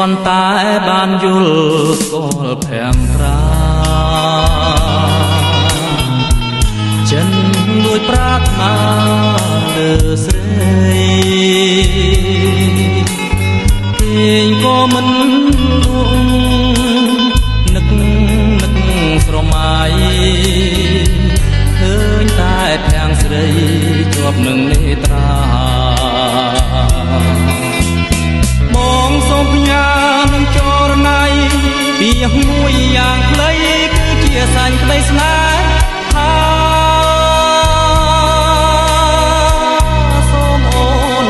ន់តែបានយល់ស្គាល់ភាំងប្រាចិនលួចប្រាថ្នាលើស្រីគេងក៏មិនដួងនឹកស្រមៃឃើញតែភាំងស្រីជាប់នឹងនេត្រាបងសូមផ្ញើនឹងចរណៃពីមួយយ៉ាងខ្លីគឺជាសាញ់ក្តីស្នេហាសូមអូន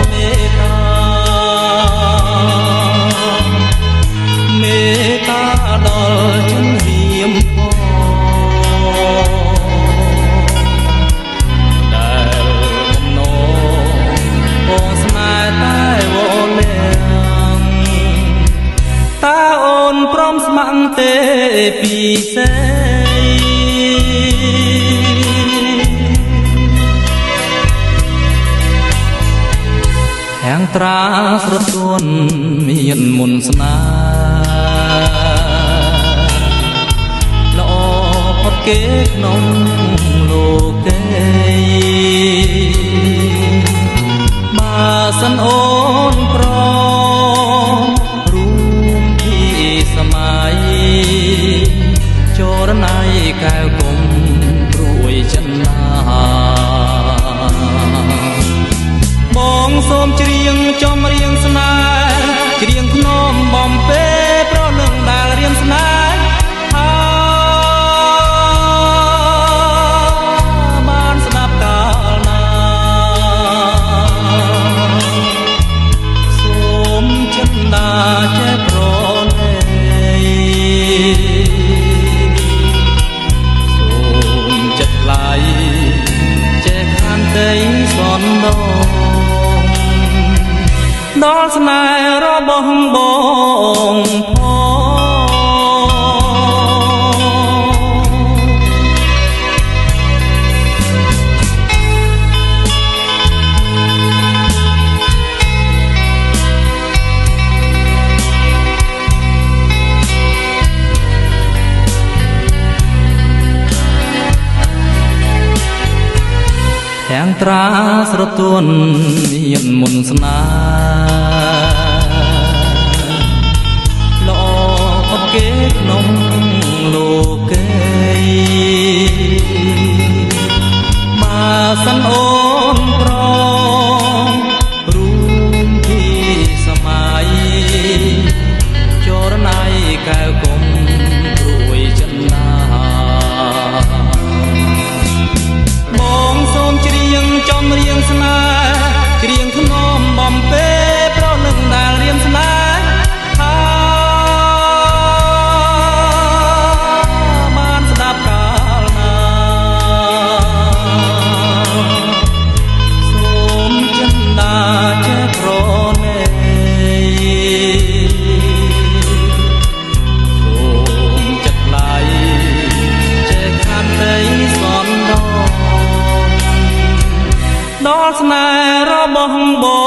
មេត្តាដល់ជំរាមផងដែលបំណងបងស្នេហ៍តែវល់តើអូនព្រមស្ម័គ្រទេពីសេហាងត្រាស្រទន់មានមុនស្នេហ៍ល្អផុតគេក្នុងលោកេបើសិនអូនព្រមរួមពីសម័យចរណៃកែវគុំព្រួយចិនណាបងសូមច្រៀងចំរៀងស្នេហ៍ច្រៀងភ្នំបំពេប្រលឹងដែលរៀមស្នេហ៍បានស្ដាប់កាលណាសូមចិនដាចេះប្រណីសូមចិត្តថ្លៃចេះខានដីសន់ដងដល់ស្នេហ៍របស់បងភាំងត្រាស្រទន់មានមុនស្នេហ៍ល្អផុតគេក្នុងលោកេបើសិនអូនព្រមរួមពីសម័យចរណៃកែវគុំព្រួយចិនណាបងសូមច្រៀងចំរៀងស្នេហ៍ច្រៀងភ្នំបំពេប្រលឹងដែលរៀមស្នេហ៍បានស្ដាប់កាលណាសូមចិនដាចេះប្រណីសូមចិត្តថ្លៃចេះខានដីសន់ដងដល់ស្នេហ៍របស់បង